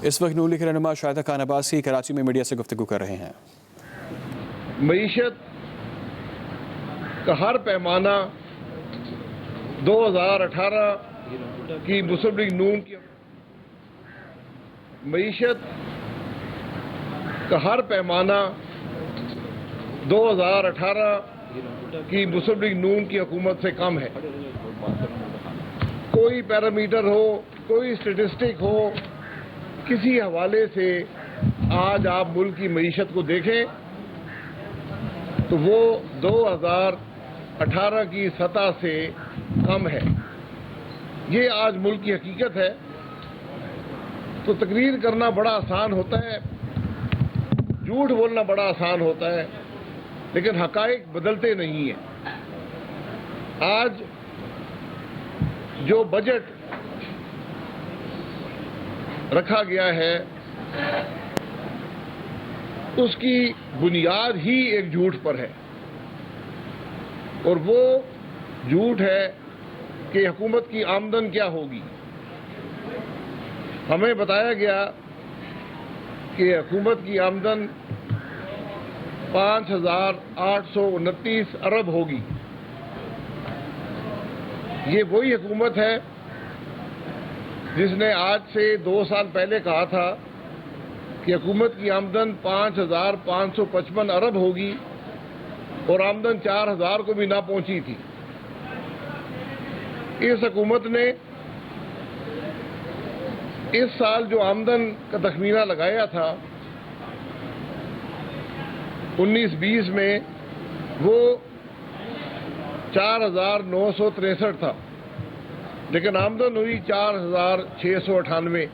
اس وقت نون لیگ کے رہنما شاہدہ خان عباسی کراچی میں میڈیا سے گفتگو کر رہے ہیں۔ معیشت کا ہر پیمانہ 2018 کی مسلم لیگ نون کی معیشت کا ہر پیمانہ 2018 کی مسلم لیگ نون کی حکومت سے کم ہے۔ کوئی پیرامیٹر ہو، کوئی اسٹیٹسٹک ہو، کسی حوالے سے آج آپ ملک کی معیشت کو دیکھیں تو وہ 2018 کی سطح سے کم ہے۔ یہ آج ملک کی حقیقت ہے۔ تو تقریر کرنا بڑا آسان ہوتا ہے، جھوٹ بولنا بڑا آسان ہوتا ہے، لیکن حقائق بدلتے نہیں ہیں۔ آج جو بجٹ رکھا گیا ہے اس کی بنیاد ہی ایک جھوٹ پر ہے، اور وہ جھوٹ ہے کہ حکومت کی آمدن کیا ہوگی۔ ہمیں بتایا گیا کہ حکومت کی آمدن 5,829 ارب ہوگی۔ یہ وہی حکومت ہے جس نے آج سے 2 سال پہلے کہا تھا کہ حکومت کی آمدن 5,555 ارب ہوگی، اور آمدن 4,000 کو بھی نہ پہنچی تھی۔ اس حکومت نے اس سال جو آمدن کا تخمینہ لگایا تھا 19-20 میں، وہ 4,963 تھا، لیکن آمدن ہوئی 4,698،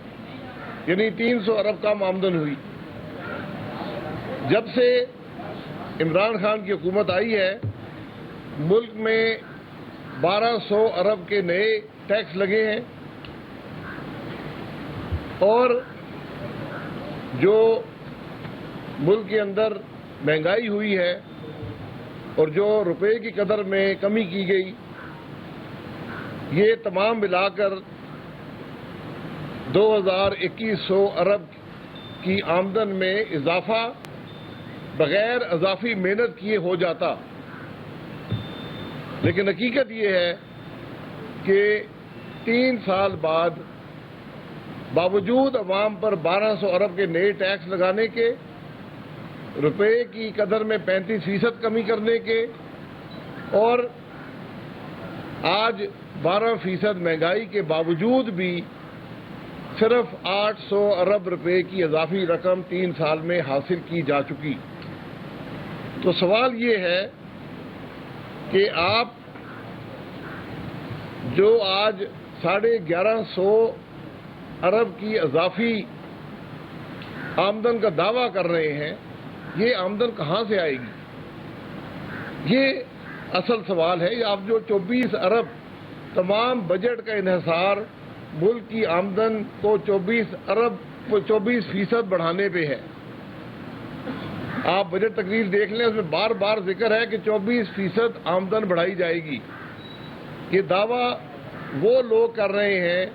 یعنی 300 ارب کم آمدن ہوئی۔ جب سے عمران خان کی حکومت آئی ہے، ملک میں 1,200 ارب کے نئے ٹیکس لگے ہیں، اور جو ملک کے اندر مہنگائی ہوئی ہے اور جو روپے کی قدر میں کمی کی گئی، یہ تمام ملا کر 2,2100 ارب کی آمدن میں اضافہ بغیر اضافی محنت کیے ہو جاتا۔ لیکن حقیقت یہ ہے کہ 3 سال بعد باوجود عوام پر 1,200 ارب کے نئے ٹیکس لگانے کے، روپے کی قدر میں 35% کمی کرنے کے، اور آج 12% مہنگائی کے باوجود بھی صرف 800 ارب روپے کی اضافی رقم 3 سال میں حاصل کی جا چکی۔ تو سوال یہ ہے کہ آپ جو آج 1,150 ارب کی اضافی آمدن کا دعویٰ کر رہے ہیں، یہ آمدن کہاں سے آئے گی؟ یہ اصل سوال ہے۔ آپ جو 24 ارب تمام بجٹ کا انحصار ملک کی آمدن کو 24% بڑھانے پہ ہے۔ آپ بجٹ تقریر دیکھ لیں، اس میں بار بار ذکر ہے کہ 24% آمدن بڑھائی جائے گی۔ یہ دعویٰ وہ لوگ کر رہے ہیں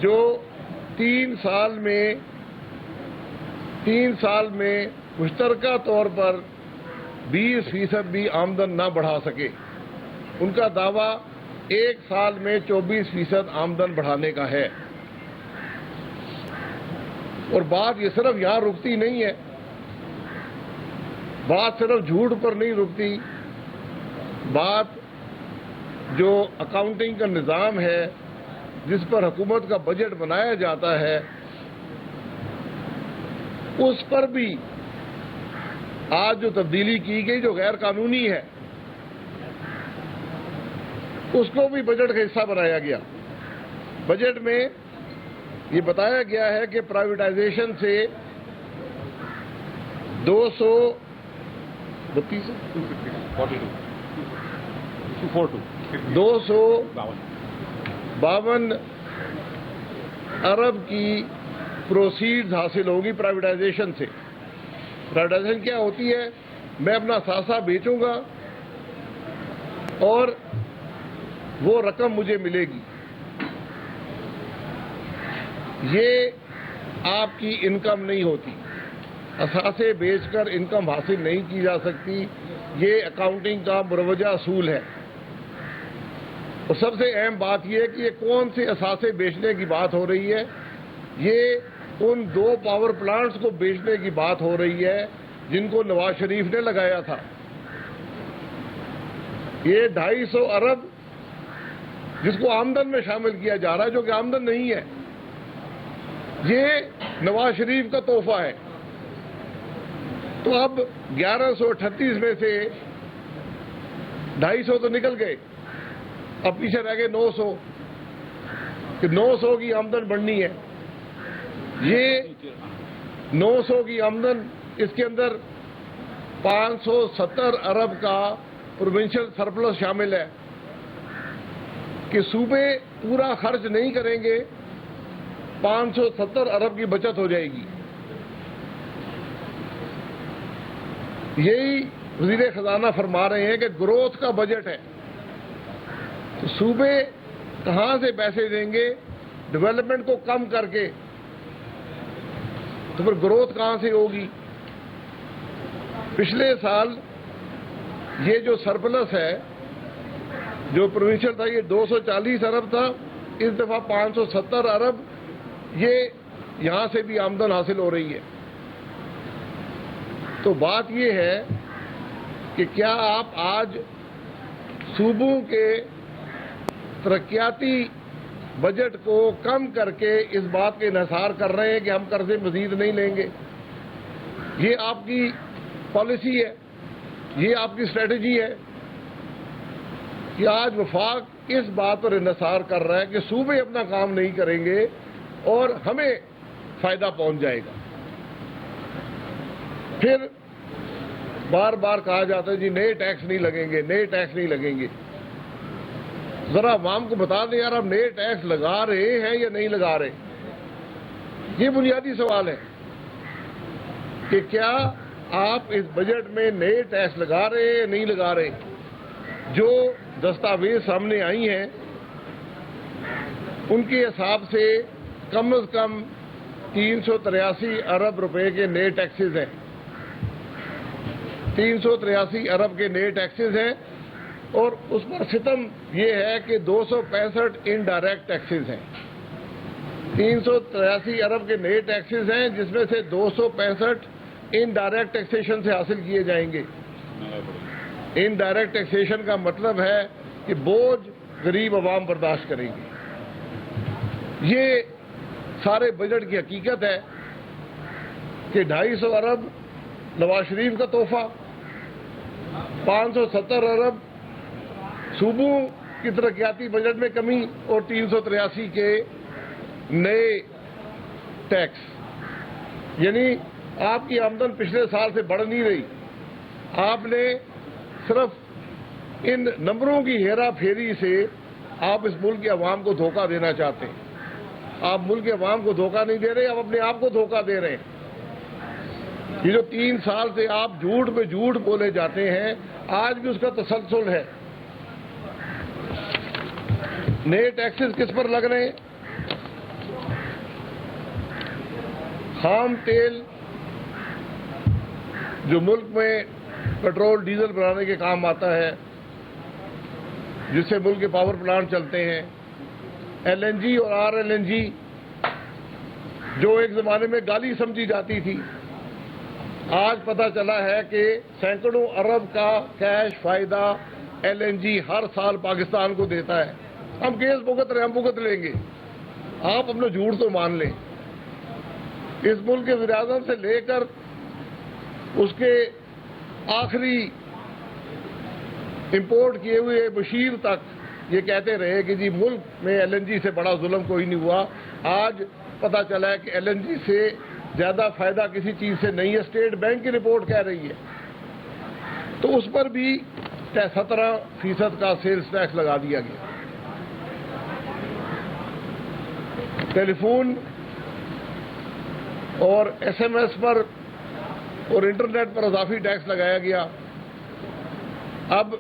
جو 3 سال میں مشترکہ طور پر 20% بھی آمدن نہ بڑھا سکے۔ ان کا دعویٰ 1 سال میں 24% آمدن بڑھانے کا ہے۔ اور بات یہ صرف یہاں رکتی نہیں ہے، بات صرف جھوٹ پر نہیں رکتی، بات جو اکاؤنٹنگ کا نظام ہے جس پر حکومت کا بجٹ بنایا جاتا ہے، اس پر بھی آج جو تبدیلی کی گئی جو غیر قانونی ہے، اس کو بھی بجٹ کا حصہ بنایا گیا۔ بجٹ میں یہ بتایا گیا ہے کہ پرائیویٹائزیشن سے 252 ارب کی پروسیڈز حاصل ہوگی پرائیویٹائزیشن سے۔ پرائیویٹائزیشن کیا ہوتی ہے؟ میں اپنا ثاثہ بیچوں گا اور وہ رقم مجھے ملے گی۔ یہ آپ کی انکم نہیں ہوتی، اثاثے بیچ کر انکم حاصل نہیں کی جا سکتی، یہ اکاؤنٹنگ کا مروجہ اصول ہے۔ اور سب سے اہم بات یہ ہے کہ یہ کون سے اثاثے بیچنے کی بات ہو رہی ہے، یہ ان 2 پاور پلانٹس کو بیچنے کی بات ہو رہی ہے جن کو نواز شریف نے لگایا تھا۔ یہ 250 ارب جس کو آمدن میں شامل کیا جا رہا ہے، جو کہ آمدن نہیں ہے، یہ نواز شریف کا تحفہ ہے۔ تو اب 1138 میں سے 250 تو نکل گئے، اب پیچھے رہ گئے 900 کہ 900 کی آمدن بڑھنی ہے۔ یہ 900 کی آمدن، اس کے اندر 570 ارب کا پروونشل سرپلس شامل ہے کہ صوبے پورا خرچ نہیں کریں گے، 570 ارب کی بچت ہو جائے گی۔ یہی وزیر خزانہ فرما رہے ہیں کہ گروتھ کا بجٹ ہے، تو صوبے کہاں سے پیسے دیں گے ڈیولپمنٹ کو کم کر کے، تو پھر گروتھ کہاں سے ہوگی؟ پچھلے سال یہ جو سرپلس ہے جو پروونشل تھا یہ 240 ارب تھا، اس دفعہ 570 ارب، یہ یہاں سے بھی آمدن حاصل ہو رہی ہے۔ تو بات یہ ہے کہ کیا آپ آج صوبوں کے ترقیاتی بجٹ کو کم کر کے اس بات کا انحصار کر رہے ہیں کہ ہم قرضے مزید نہیں لیں گے؟ یہ آپ کی پالیسی ہے، یہ آپ کی اسٹریٹجی ہے کہ آج وفاق اس بات پر انحصار کر رہا ہے کہ صوبے اپنا کام نہیں کریں گے اور ہمیں فائدہ پہنچ جائے گا۔ پھر بار بار کہا جاتا ہے جی نئے ٹیکس نہیں لگیں گے، نئے ٹیکس نہیں لگیں گے۔ ذرا عوام کو بتا دیں یار، آپ نئے ٹیکس لگا رہے ہیں یا نہیں لگا رہے؟ یہ بنیادی سوال ہے کہ کیا آپ اس بجٹ میں نئے ٹیکس لگا رہے ہیں یا نہیں لگا رہے؟ جو دستاویز سامنے آئی ہیں ان کے حساب سے کم از کم 383 ارب روپے کے نئے ٹیکسز ہیں، 383 ارب کے نئے ٹیکسز ہیں، اور اس پر ستم یہ ہے کہ 265 انڈائریکٹ ٹیکسز ہیں۔ 383 ارب کے نئے ٹیکسز ہیں جس میں سے 265 انڈائریکٹ ٹیکسیشن سے حاصل کیے جائیں گے۔ انڈائریکٹ ٹیکسیشن کا مطلب ہے کہ بوجھ غریب عوام برداشت کریں گے۔ یہ سارے بجٹ کی حقیقت ہے کہ 250 ارب نواز شریف کا تحفہ، 570 ارب صوبوں کی ترقیاتی بجٹ میں کمی، اور 383 کے نئے ٹیکس۔ یعنی آپ کی آمدن پچھلے سال سے بڑھ نہیں رہی، آپ نے صرف ان نمبروں کی ہیرا پھیری سے آپ اس ملک کے عوام کو دھوکہ دینا چاہتے ہیں۔ آپ ملک کے عوام کو دھوکہ نہیں دے رہے، آپ اپنے آپ کو دھوکہ دے رہے ہیں۔ یہ جو 3 سال سے آپ جھوٹ پہ جھوٹ بولے جاتے ہیں، آج بھی اس کا تسلسل ہے۔ نئے ٹیکسز کس پر لگ رہے ہیں؟ خام تیل جو ملک میں پیٹرول ڈیزل بنانے کے کام آتا ہے، جس سے ملک کے پاور پلانٹ چلتے ہیں، ایل این جی اور آر ایل این جی جو ایک زمانے میں گالی سمجھی جاتی تھی، آج پتہ چلا ہے کہ سینکڑوں ارب کا کیش فائدہ ایل این جی ہر سال پاکستان کو دیتا ہے۔ ہم کیس بھگت رہے، ہم بھگت لیں گے، آپ اپنا جھوٹ تو مان لیں۔ اس ملک کے وزیراعظم سے لے کر اس کے آخری امپورٹ کیے ہوئے بشیر تک یہ کہتے رہے کہ جی ملک میں ایل این جی سے بڑا ظلم کوئی نہیں ہوا۔ آج پتہ چلا ہے کہ ایل این جی سے زیادہ فائدہ کسی چیز سے نہیں ہے، اسٹیٹ بینک کی رپورٹ کہہ رہی ہے۔ تو اس پر بھی 17% کا سیلز ٹیکس لگا دیا گیا۔ ٹیلی فون اور ایس ایم ایس پر اور انٹرنیٹ پر اضافی ٹیکس لگایا گیا۔ اب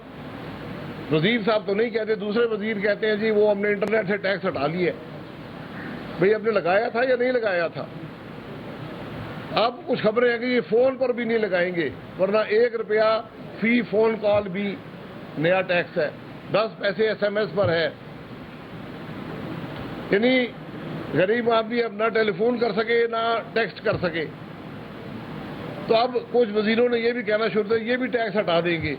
وزیر صاحب تو نہیں کہتے، دوسرے وزیر کہتے ہیں جی وہ ہم نے انٹرنیٹ سے ٹیکس ہٹا لی ہے۔ بھئی ہم نے لگایا تھا یا نہیں لگایا تھا؟ اب کچھ خبریں ہیں کہ یہ فون پر بھی نہیں لگائیں گے، ورنہ 1 روپیہ فی فون کال بھی نیا ٹیکس ہے، 10 پیسے SMS پر ہے، یعنی غریب آدمی اب نہ ٹیلی فون کر سکے نہ ٹیکسٹ کر سکے۔ تو اب کچھ وزیروں نے یہ بھی کہنا شروع کیا یہ بھی ٹیکس ہٹا دیں گے،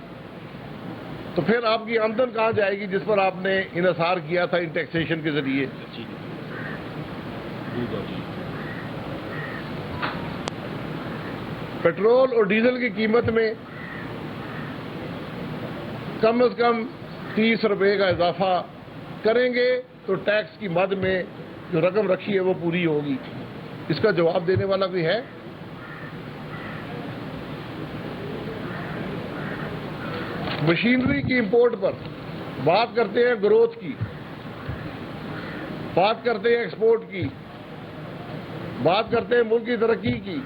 تو پھر آپ کی آمدن کہاں جائے گی جس پر آپ نے انحصار کیا تھا ان ٹیکسیشن کے ذریعے؟ پیٹرول اور ڈیزل کی قیمت میں کم از کم 30 روپے کا اضافہ کریں گے تو ٹیکس کی مد میں جو رقم رکھی ہے وہ پوری ہوگی۔ اس کا جواب دینے والا کوئی ہے؟ مشینری کی امپورٹ پر بات کرتے ہیں، گروتھ کی بات کرتے ہیں، ایکسپورٹ کی بات کرتے ہیں، ملک کی ترقی کی۔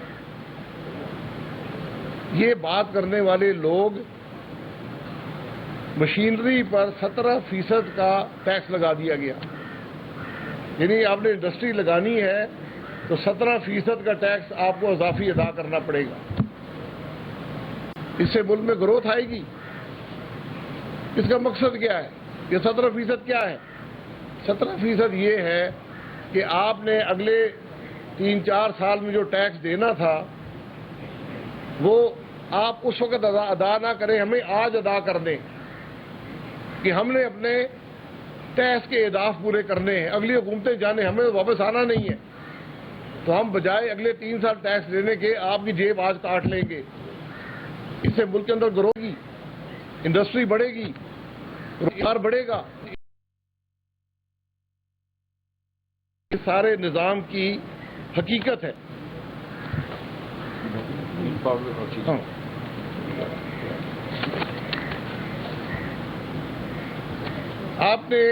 یہ بات کرنے والے لوگ مشینری پر 17% کا ٹیکس لگا دیا گیا، یعنی آپ نے انڈسٹری لگانی ہے تو 17% کا ٹیکس آپ کو اضافی ادا کرنا پڑے گا۔ اس سے ملک میں گروتھ آئے گی؟ اس کا مقصد کیا ہے؟ یہ 17% کیا ہے؟ 17% یہ ہے کہ آپ نے اگلے 3-4 سال میں جو ٹیکس دینا تھا وہ آپ اس وقت ادا نہ کریں، ہمیں آج ادا کر دیں کہ ہم نے اپنے ٹیکس کے اہداف پورے کرنے ہیں، اگلی حکومتیں جانے، ہمیں واپس آنا نہیں ہے، تو ہم بجائے اگلے 3 سال ٹیکس دینے کے آپ کی جیب آج کاٹ لیں گے۔ اس سے ملک کے اندر گرو گی، انڈسٹری بڑھے گی، روزگار بڑھے گا۔ یہ سارے نظام کی حقیقت ہے۔ آپ نے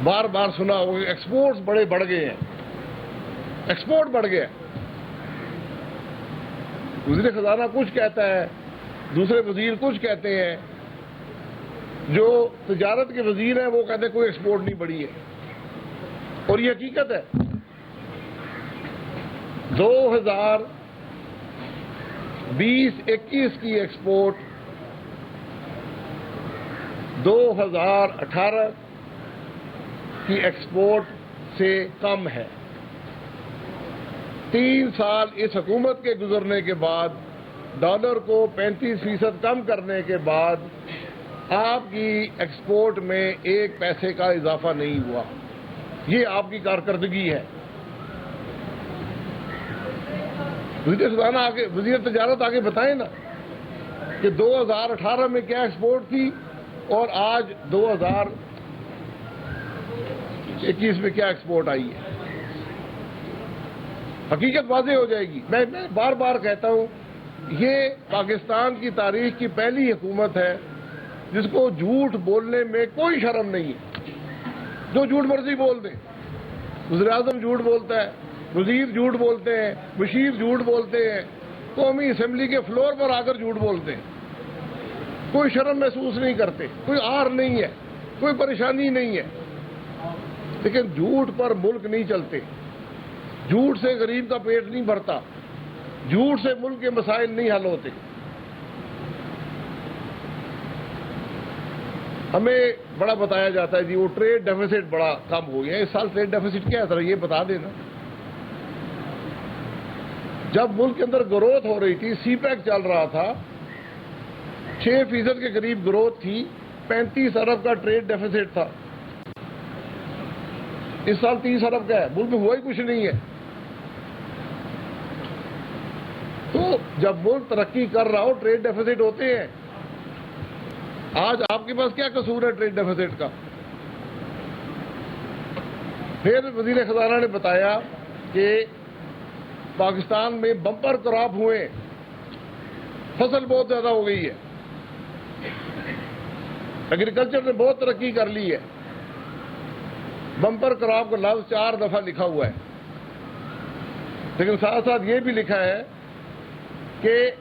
بار بار سنا ہوگا کہ ایکسپورٹس بڑے بڑھ گئے ہیں، ایکسپورٹ بڑھ گیا۔ وزیر خزانہ کچھ کہتا ہے، دوسرے وزیر کچھ کہتے ہیں، جو تجارت کے وزیر ہیں وہ کہتے ہیں کوئی ایکسپورٹ نہیں بڑھی ہے، اور یہ حقیقت ہے۔ 2020-21 کی ایکسپورٹ 2018 کی ایکسپورٹ سے کم ہے۔ 3 سال اس حکومت کے گزرنے کے بعد، ڈالر کو 35% کم کرنے کے بعد آپ کی ایکسپورٹ میں 1 پیسے کا اضافہ نہیں ہوا۔ یہ آپ کی کارکردگی ہے۔ وزیر تجارت آگے بتائیں نا کہ 2018 میں کیا ایکسپورٹ تھی اور آج 2021 میں کیا ایکسپورٹ آئی ہے۔ حقیقت واضح ہو جائے گی۔ میں بار بار کہتا ہوں، یہ پاکستان کی تاریخ کی پہلی حکومت ہے جس کو جھوٹ بولنے میں کوئی شرم نہیں ہے۔ جو جھوٹ مرضی بول دیں، وزیر اعظم جھوٹ بولتا ہے، وزیر جھوٹ بولتے ہیں، مشیر جھوٹ بولتے ہیں، قومی اسمبلی کے فلور پر آ کر جھوٹ بولتے ہیں، کوئی شرم محسوس نہیں کرتے، کوئی آر نہیں ہے، کوئی پریشانی نہیں ہے۔ لیکن جھوٹ پر ملک نہیں چلتے، جھوٹ سے غریب کا پیٹ نہیں بھرتا، جھوٹ سے ملک کے مسائل نہیں حل ہوتے۔ ہمیں بڑا بتایا جاتا ہے جی وہ ٹریڈ ڈیفیسٹ بڑا کم ہو گیا۔ اس سال ٹریڈ ڈیفیسٹ کیا ہے ذرا یہ بتا دینا۔ جب ملک کے اندر گروتھ ہو رہی تھی، سی پیک چل رہا تھا، 6% کے قریب گروتھ تھی، 35 ارب کا ٹریڈ ڈیفیسٹ تھا۔ اس سال 30 ارب کا ہے، ملک میں ہوا ہی کچھ نہیں ہے۔ تو جب ملک ترقی کر رہا ہو ٹریڈ ڈیفیسٹ ہوتے ہیں۔ آج آپ کے پاس کیا قصور ہے ٹریڈ ڈیفیسٹ کا؟ پھر وزیر خزانہ نے بتایا کہ پاکستان میں بمپر کراپ ہوئے، فصل بہت زیادہ ہو گئی ہے، ایگریکلچر نے بہت ترقی کر لی ہے۔ بمپر کراپ کا لفظ 4 دفعہ لکھا ہوا ہے، لیکن ساتھ ساتھ یہ بھی لکھا ہے کہ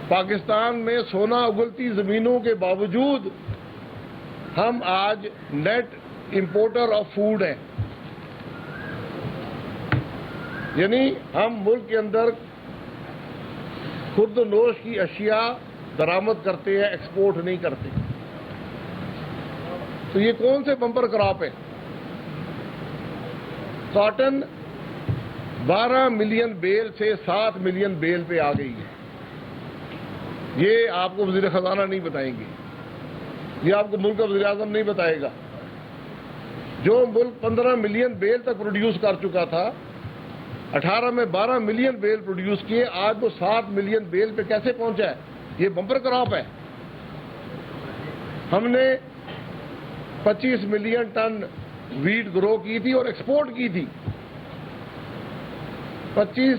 پاکستان میں سونا اگلتی زمینوں کے باوجود ہم آج نیٹ امپورٹر آف فوڈ ہیں۔ یعنی ہم ملک کے اندر خرد و نوش کی اشیاء درآمد کرتے ہیں، ایکسپورٹ نہیں کرتے. تو یہ کون سے بمپر کراپ ہے؟ کاٹن 12 ملین بیل سے 7 ملین بیل پہ آ گئی ہے. یہ آپ کو وزیر خزانہ نہیں بتائیں گے، یہ آپ کو ملک کا وزیر اعظم نہیں بتائے گا. جو ملک 15 ملین بیل تک پروڈیوس کر چکا تھا، 18 میں 12 ملین بیل پروڈیوس کیے، آج وہ 7 ملین بیل پہ کیسے پہنچا ہے؟ یہ بمپر کراپ ہے. ہم نے 25 ملین ٹن ویٹ گرو کی تھی اور ایکسپورٹ کی تھی. 25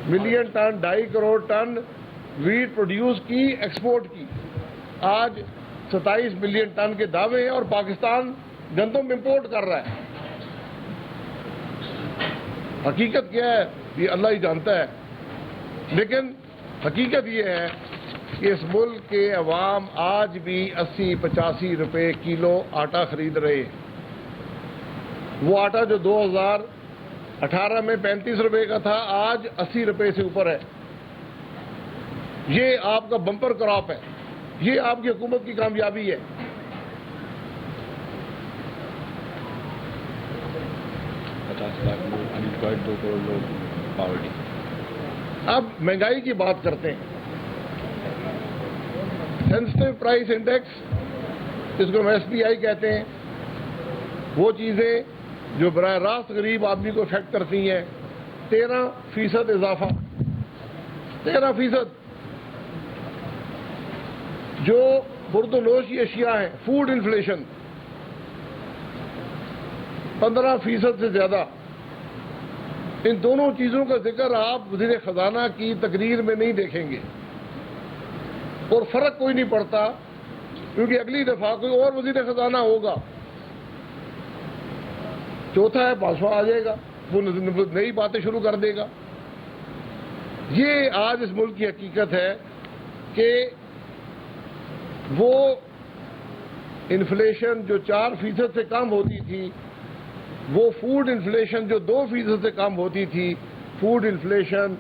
million ton, 2.5 crore ton wheat produce کی، ایکسپورٹ کی. آج 27 ملین ٹن کے دعوے ہیں اور پاکستان گندم امپورٹ کر رہا ہے. حقیقت کیا ہے یہ اللہ ہی جانتا ہے، لیکن حقیقت یہ ہے کہ اس ملک کے عوام آج بھی 80-85 روپے کلو آٹا خرید رہے ہیں. وہ آٹا جو 2018 میں 35 روپے کا تھا، آج 80 روپے سے اوپر ہے. یہ آپ کا بمپر کراپ ہے، یہ آپ کی حکومت کی کامیابی ہے. اب مہنگائی کی بات کرتے ہیں. سینسٹیو پرائس انڈیکس، جس کو ہم SPI کہتے ہیں، وہ چیزیں جو براہ راست غریب آدمی کو افیکٹ کرتی ہیں. 13% اضافہ، 13%. جو خرد و نوش کی اشیاء ہیں، فوڈ انفلیشن 15% سے زیادہ. ان دونوں چیزوں کا ذکر آپ وزیر خزانہ کی تقریر میں نہیں دیکھیں گے، اور فرق کوئی نہیں پڑتا کیونکہ اگلی دفعہ کوئی اور وزیر خزانہ ہوگا، چوتھا ہے پانچواں آ جائے گا، وہ نئی باتیں شروع کر دے گا. یہ آج اس ملک کی حقیقت ہے کہ وہ انفلیشن جو 4% سے کم ہوتی تھی، وہ فوڈ انفلیشن جو 2% سے کم ہوتی تھی، فوڈ انفلیشن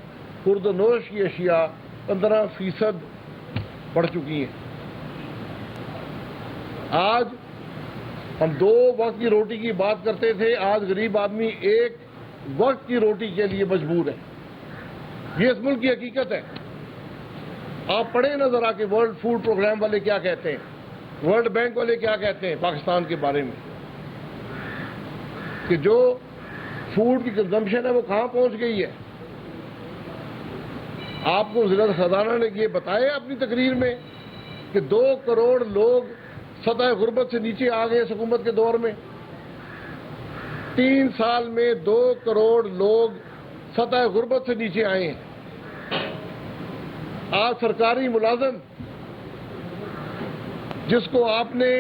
خرد و نوش کی اشیاء 15% بڑھ چکی ہیں. آج ہم 2 وقت کی روٹی کی بات کرتے تھے، آج غریب آدمی 1 وقت کی روٹی کے لیے مجبور ہے. یہ اس ملک کی حقیقت ہے. آپ پڑھیں نہ ذرا کہ ورلڈ فوڈ پروگرام والے کیا کہتے ہیں، ورلڈ بینک والے کیا کہتے ہیں پاکستان کے بارے میں، کہ جو فوڈ کی کنزمپشن ہے وہ کہاں پہنچ گئی ہے. آپ کو وزیر خزانہ نے یہ بتایا اپنی تقریر میں کہ 2 کروڑ لوگ سطح غربت سے نیچے آ گئے اس حکومت کے دور میں. 3 سال میں 2 کروڑ لوگ سطح غربت سے نیچے آئے ہیں. آج سرکاری ملازم جس کو آپ نے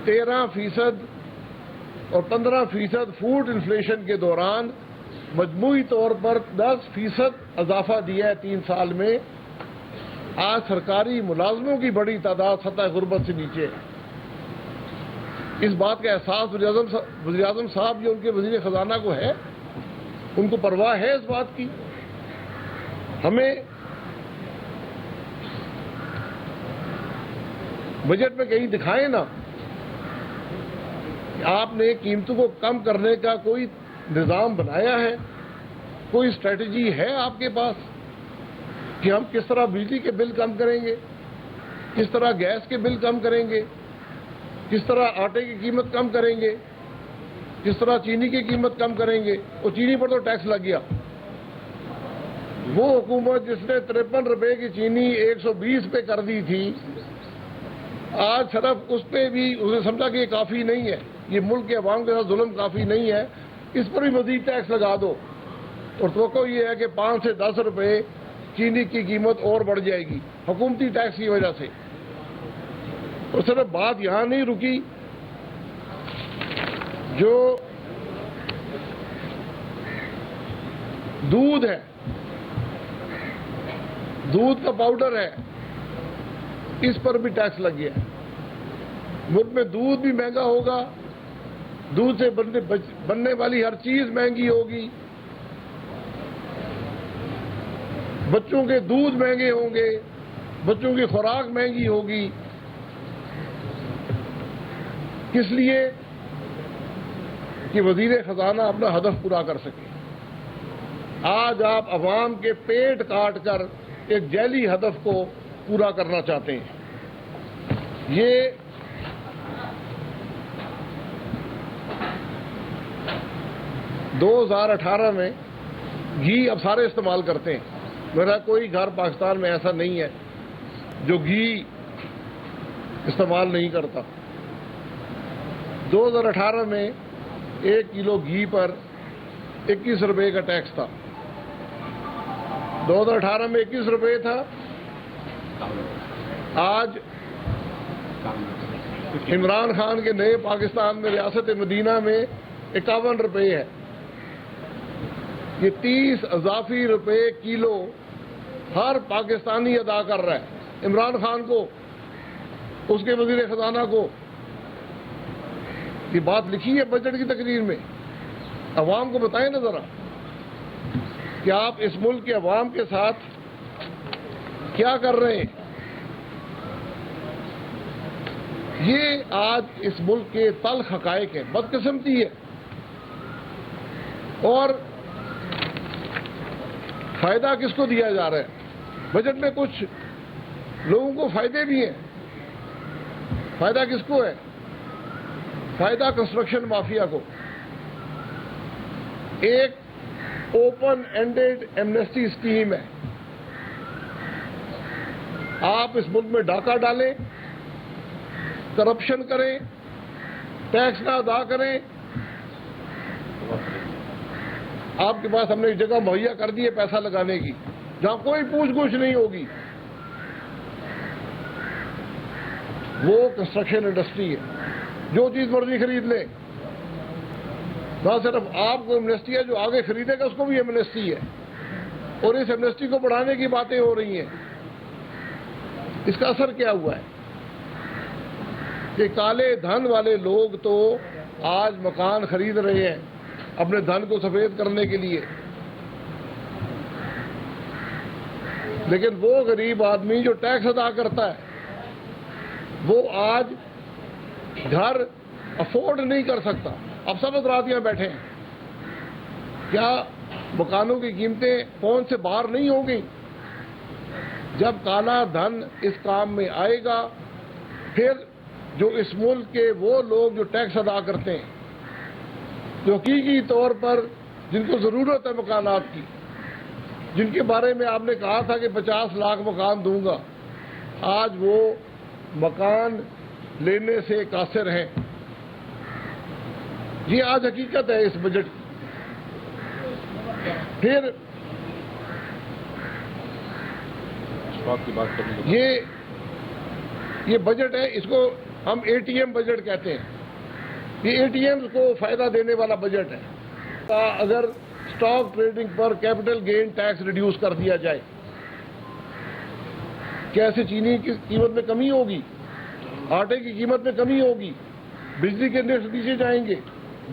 13% اور 15% فوڈ انفلیشن کے دوران مجموعی طور پر 10% اضافہ دیا ہے 3 سال میں، آج سرکاری ملازموں کی بڑی تعداد سطح غربت سے نیچے ہے. اس بات کا احساس وزیر اعظم صاحب جو ان کے وزیر خزانہ کو ہے، ان کو پرواہ ہے اس بات کی. ہمیں بجٹ میں کہیں دکھائیں نا کہ آپ نے قیمتوں کو کم کرنے کا کوئی نظام بنایا ہے، کوئی اسٹریٹجی ہے آپ کے پاس کہ ہم کس طرح بجلی کے بل کم کریں گے، کس طرح گیس کے بل کم کریں گے، کس طرح آٹے کی قیمت کم کریں گے، کس طرح چینی کی قیمت کم کریں گے. اور چینی پر تو ٹیکس لگ گیا. وہ حکومت جس نے 53 روپے کی چینی 120 پہ کر دی تھی، آج صرف اس پہ بھی اس نے سمجھا کہ یہ کافی نہیں ہے، یہ ملک کے عوام کے ساتھ ظلم کافی نہیں ہے، اس پر بھی مزید ٹیکس لگا دو. اور توقع یہ ہے کہ 5 سے 10 روپے چینی کی قیمت اور بڑھ جائے گی حکومتی ٹیکس کی وجہ سے. اور صرف بات یہاں نہیں رکی، جو دودھ ہے، دودھ کا پاؤڈر ہے، اس پر بھی ٹیکس لگ گیا ہے. ملک میں دودھ بھی مہنگا ہوگا، دودھ سے بننے والی ہر چیز مہنگی ہوگی. بچوں کے دودھ مہنگے ہوں گے، بچوں کی خوراک مہنگی ہوگی. کس لیے؟ کہ وزیر خزانہ اپنا ہدف پورا کر سکے. آج آپ عوام کے پیٹ کاٹ کر ایک جعلی ہدف کو پورا کرنا چاہتے ہیں. یہ دو ہزار 18 میں گھی اب سارے استعمال کرتے ہیں. میرا کوئی گھر پاکستان میں ایسا نہیں ہے جو گھی استعمال نہیں کرتا. 2018 میں 1 کلو گھی پر 21 روپے کا ٹیکس تھا. 2018 میں 21 روپے تھا. آج عمران خان کے نئے پاکستان میں ریاست مدینہ میں 51 روپے ہے. یہ 30 اضافی روپے کلو ہر پاکستانی ادا کر رہا ہے. عمران خان کو، اس کے وزیر خزانہ کو. یہ بات لکھی ہے بجٹ کی تقریر میں. عوام کو بتائیں نا ذرا کہ آپ اس ملک کے عوام کے ساتھ کیا کر رہے ہیں. یہ آج اس ملک کے تلخ حقائق ہیں. بدقسمتی ہے. اور فائدہ کس کو دیا جا رہا ہے؟ بجٹ میں کچھ لوگوں کو فائدے بھی ہیں. فائدہ کس کو ہے؟ فائدہ کنسٹرکشن مافیا کو. ایک اوپن اینڈیڈ ایمنیسٹی اسکیم ہے. آپ اس ملک میں ڈاکہ ڈالیں، کرپشن کریں، ٹیکس نہ ادا کریں، آپ کے پاس ہم نے ایک جگہ مہیا کر دی ہے پیسہ لگانے کی جہاں کوئی پوچھ گچھ نہیں ہوگی. وہ کنسٹرکشن انڈسٹری ہے. جو چیز مرضی خرید لیں. نہ صرف آپ کو ایمنیسٹی ہے، جو آگے خریدے گا اس کو بھی ایمنیسٹی ہے. اور اس ایمنیسٹی کو بڑھانے کی باتیں ہو رہی ہیں. اس کا اثر کیا ہوا ہے کہ کالے دھن والے لوگ تو آج مکان خرید رہے ہیں اپنے دھن کو سفید کرنے کے لیے، لیکن وہ غریب آدمی جو ٹیکس ادا کرتا ہے وہ آج گھر افورڈ نہیں کر سکتا. اب سب اترادیاں بیٹھے ہیں. کیا مکانوں کی قیمتیں فون سے باہر نہیں ہوں گی؟ جب کالا دھن اس کام میں آئے گا، پھر جو اس ملک کے وہ لوگ جو ٹیکس ادا کرتے ہیں، جو حقیقی طور پر جن کو ضرورت ہے مکانات کی، جن کے بارے میں آپ نے کہا تھا کہ 50 لاکھ مکان دوں گا، آج وہ مکان لینے سے قاصر ہیں. یہ آج حقیقت ہے اس بجٹ کی. پھر یہ بجٹ ہے، اس کو ہم اے ٹی ایم بجٹ کہتے ہیں. یہ اے ٹی ایم کو فائدہ دینے والا بجٹ ہے. اگر اسٹاک ٹریڈنگ پر کیپٹل گین ٹیکس ریڈیوس کر دیا جائے، کیسے چینی کی قیمت میں کمی ہوگی، آٹے کی قیمت میں کمی ہوگی، بجلی کے نرخ نیچے جائیں گے،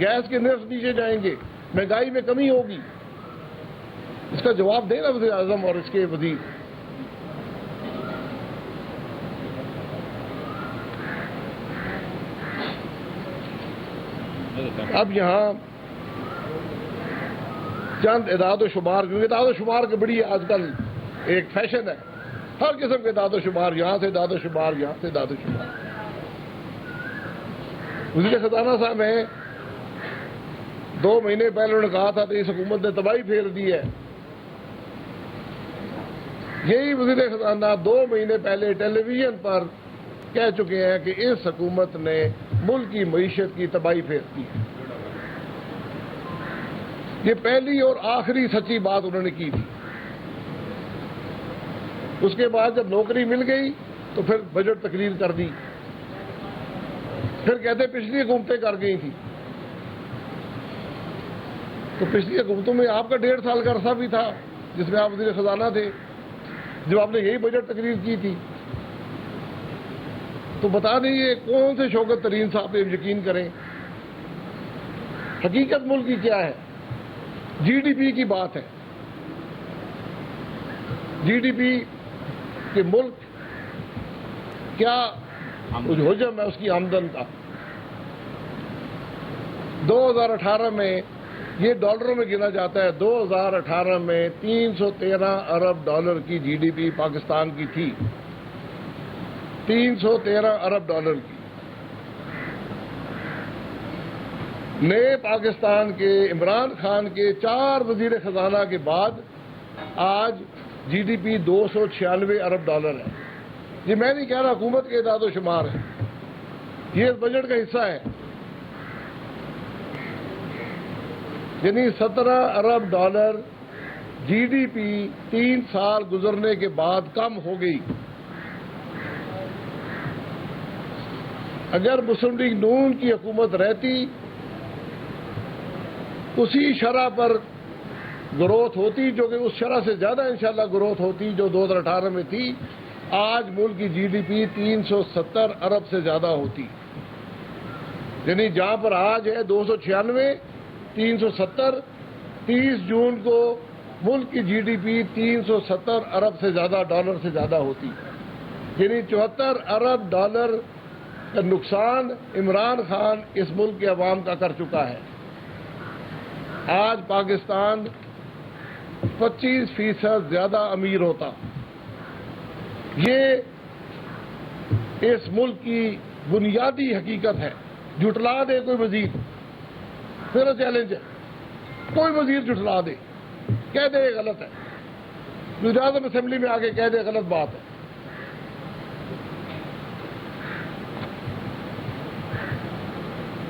گیس کے نرخ نیچے جائیں گے، مہنگائی میں کمی ہوگی. اس کا جواب دیں نا وزیر اعظم اور اس کے وزیر. اب یہاں چند اعداد و شمار، کیونکہ اعداد و شمار کی بڑی آج کل ایک فیشن ہے. ہر قسم کے اعداد و شمار، یہاں سے اعداد و شمار، یہاں سے اعداد و شمار. وزیر خزانہ صاحب ہیں، 2 مہینے پہلے انہوں نے کہا تھا کہ اس حکومت نے تباہی پھیر دی ہے. یہی وزیر خزانہ 2 مہینے پہلے ٹیلی ویژن پر کہہ چکے ہیں کہ اس حکومت نے ملک کی معیشت کی تباہی پھیر دی ہے. یہ پہلی اور آخری سچی بات انہوں نے کی تھی. اس کے بعد جب نوکری مل گئی تو پھر بجٹ تقریر کر دی. پھر کہتے پچھلی حکومتیں کر گئی تھی. تو پچھلی حکومتوں میں آپ کا 1.5 سال کا عرصہ بھی تھا جس میں آپ وزیر خزانہ تھے، جب آپ نے یہی بجٹ تقریر کی تھی. تو بتا دیں یہ کون سے شوکت ترین صاحب پہ یقین کریں. حقیقت ملک کی کیا ہے؟ جی ڈی پی کی بات ہے. GDP کے ملک کیا حجم ہے اس کی آمدن کا. 2018 میں یہ ڈالروں میں گنا جاتا ہے. 2018 میں 313 ارب ڈالر کی GDP پاکستان کی تھی. 313 ارب ڈالر کی. نئے پاکستان کے عمران خان کے 4 وزیر خزانہ کے بعد آج GDP 296 ارب ڈالر ہے. یہ میں نہیں کہہ رہا، حکومت کے اعداد و شمار ہے، یہ اس بجٹ کا حصہ ہے. یعنی 17 ارب ڈالر GDP 3 سال گزرنے کے بعد کم ہو گئی. اگر مسلم لیگ نون کی حکومت رہتی، اسی شرح پر گروتھ ہوتی، جو کہ اس شرح سے زیادہ انشاءاللہ گروتھ ہوتی جو 2018 میں تھی، آج ملک کی GDP 370 ارب سے زیادہ ہوتی. یعنی جہاں پر آج ہے 296، 370، 30 جون کو ملک کی GDP 370 ارب سے زیادہ ڈالر سے زیادہ ہوتی. یعنی 74 ارب ڈالر کا نقصان عمران خان اس ملک کے عوام کا کر چکا ہے. آج پاکستان 25% زیادہ امیر ہوتا. یہ اس ملک کی بنیادی حقیقت ہے. جھٹلا دے کوئی وزیر، پھر چیلنج ہے، کوئی وزیر جھٹلا دے، کہہ دے یہ غلط ہے، وزیر اعظم اسمبلی میں آ کے کہہ دے غلط بات ہے.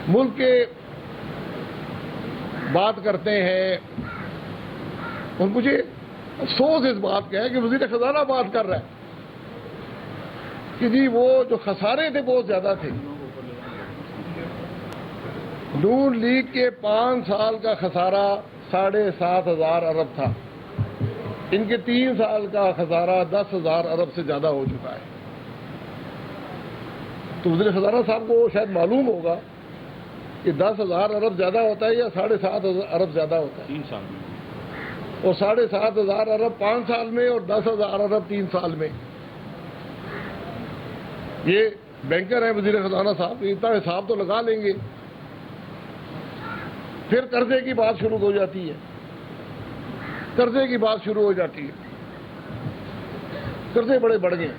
ملک کے بات کرتے ہیں اور مجھے افسوس اس بات کا ہے کہ وزیر خزانہ بات کر رہا ہے کہ جی وہ جو خسارے تھے بہت زیادہ تھے. نون لیگ کے 5 سال کا خسارہ 7,500 ارب تھا. ان کے 3 سال کا خسارہ 10,000 ارب سے زیادہ ہو چکا ہے. تو وزیر خزانہ صاحب کو شاید معلوم ہوگا کہ 10,000 ارب زیادہ ہوتا ہے یا 7,500 ارب زیادہ ہوتا ہے. 3 سال میں. اور 7,500 ارب 5 سال میں اور 10,000 ارب 3 سال میں. یہ بینکر ہیں وزیر خزانہ صاحب، اتنا حساب تو لگا لیں گے. پھر قرضے کی بات شروع ہو جاتی ہے. قرضے کی بات شروع ہو جاتی ہے. قرضے بڑے بڑھ گئے.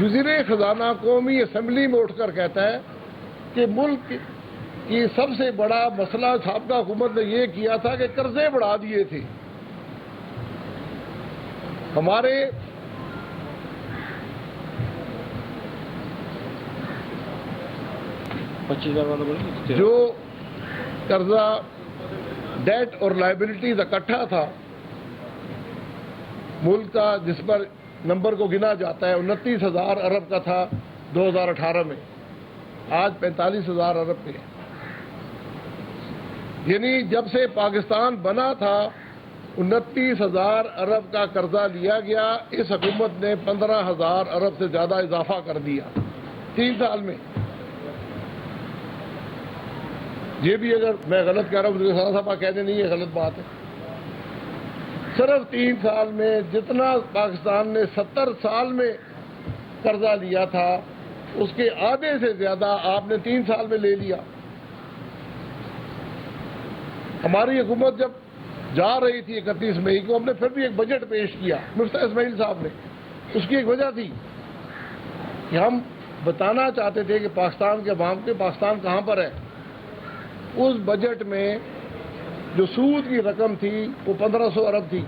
وزیر خزانہ قومی اسمبلی میں اٹھ کر کہتا ہے کہ ملک کی سب سے بڑا مسئلہ سابقہ حکومت نے یہ کیا تھا کہ قرضے بڑھا دیے تھے. ہمارے جو قرضہ ڈیٹ اور لائبلٹیز اکٹھا تھا ملک کا، جس پر نمبر کو گنا جاتا ہے، 29,000 ارب کا تھا 2018 میں، آج 45,000 ارب پہ ہے. یعنی جب سے پاکستان بنا تھا 29,000 ارب کا قرضہ لیا گیا. اس حکومت نے 15,000 ارب سے زیادہ اضافہ کر دیا 3 سال میں. یہ بھی اگر میں غلط کہہ رہا ہوں وزیر خزانہ صاحب کہہ دیں نہیں یہ غلط بات ہے. صرف 3 سال میں جتنا پاکستان نے 70 سال میں قرضہ لیا تھا اس کے آدھے سے زیادہ آپ نے 3 سال میں لے لیا. ہماری حکومت جب جا رہی تھی 31 مئی کو، ہم نے پھر بھی ایک بجٹ پیش کیا مفتاح اسماعیل صاحب نے. اس کی ایک وجہ تھی کہ ہم بتانا چاہتے تھے کہ پاکستان کے عوام کے پاکستان کہاں پر ہے. اس بجٹ میں جو سود کی رقم تھی وہ 1,500 ارب تھی.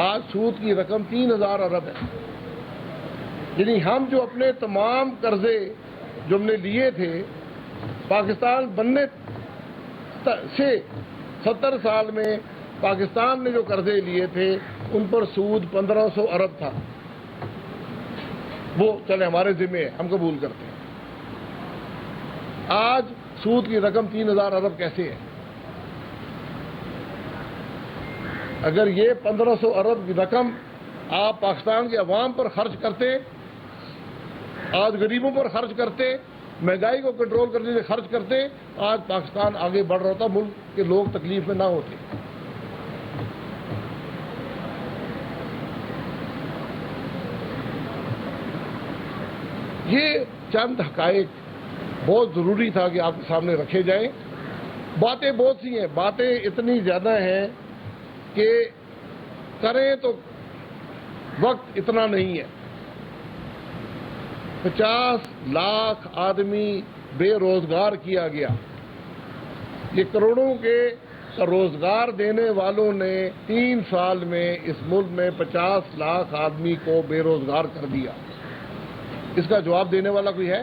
آج سود کی رقم 3,000 ارب ہے. یعنی ہم جو اپنے تمام قرضے جو ہم نے لیے تھے پاکستان بننے سے 70 سال میں پاکستان نے جو قرضے لیے تھے ان پر سود 1,500 ارب تھا. وہ چلے ہمارے ذمہ ہے، ہم قبول کرتے ہیں. آج سود کی رقم 3,000 ارب کیسے ہے؟ اگر یہ 1,500 ارب کی رقم آپ پاکستان کے عوام پر خرچ کرتے، آج غریبوں پر خرچ کرتے، مہنگائی کو کنٹرول کرنے سے خرچ کرتے، آج پاکستان آگے بڑھ رہا تھا، ملک کے لوگ تکلیف میں نہ ہوتے. یہ چند حقائق بہت ضروری تھا کہ آپ کے سامنے رکھے جائیں. باتیں بہت سی ہیں, باتیں اتنی زیادہ ہیں کہ کریں تو وقت اتنا نہیں ہے. 50 لاکھ آدمی بے روزگار کیا گیا. یہ کروڑوں کے روزگار دینے والوں نے 3 سال میں اس ملک میں 50 لاکھ آدمی کو بے روزگار کر دیا. اس کا جواب دینے والا کوئی ہے؟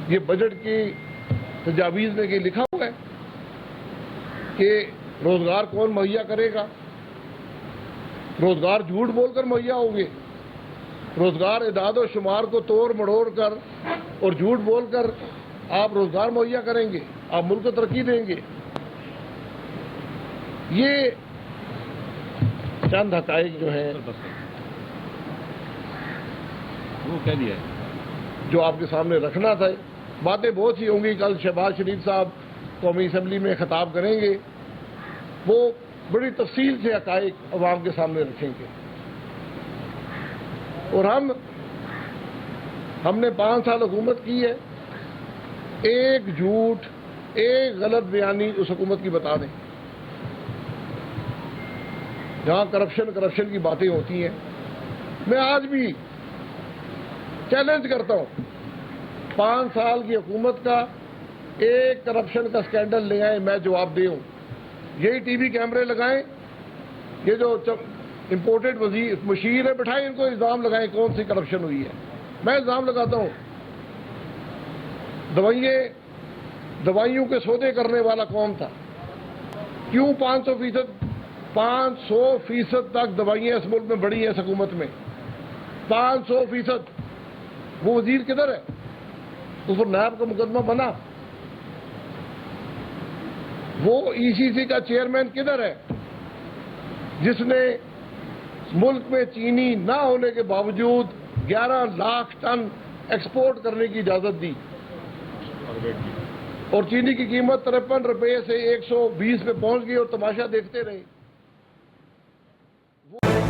یہ بجٹ کی تجاویز میں کہ لکھا ہوا ہے کہ روزگار کون مہیا کرے گا؟ روزگار جھوٹ بول کر مہیا ہوگے. روزگار اعداد و شمار کو توڑ مڑوڑ کر اور جھوٹ بول کر آپ روزگار مہیا کریں گے؟ آپ ملک کو ترقی دیں گے؟ یہ چند حقائق جو ہیں وہ کہہ دیا جو آپ کے سامنے رکھنا تھا. باتیں بہت سی ہوں گی. کل شہباز شریف صاحب قومی اسمبلی میں خطاب کریں گے, وہ بڑی تفصیل سے حقائق عوام کے سامنے رکھیں گے. اور ہم نے 5 سال حکومت کی ہے. ایک جھوٹ, ایک غلط بیانی اس حکومت کی بتا دیں. جہاں کرپشن کی باتیں ہوتی ہیں, میں آج بھی چیلنج کرتا ہوں 5 سال کی حکومت کا ایک کرپشن کا سکینڈل لے آئیں, میں جواب دے ہوں. یہی ٹی وی کیمرے لگائیں, یہ جو امپورٹڈ مشیر ہے بٹھائیں, ان کو الزام لگائیں کون سی کرپشن ہوئی ہے. میں الزام لگاتا ہوں دوائیوں کے سودے کرنے والا کون تھا؟ کیوں 500% تک دوائیاں اس ملک میں بڑھی ہیں اس حکومت میں؟ 500%. وہ وزیر کدھر ہے؟ اس پر نیب کا مقدمہ بنا. وہ ای سی سی کا چیئرمین کدھر ہے جس نے ملک میں چینی نہ ہونے کے باوجود 11 لاکھ ٹن ایکسپورٹ کرنے کی اجازت دی اور چینی کی قیمت 53 روپے سے 120 پہ پہنچ گئی اور تماشا دیکھتے رہے؟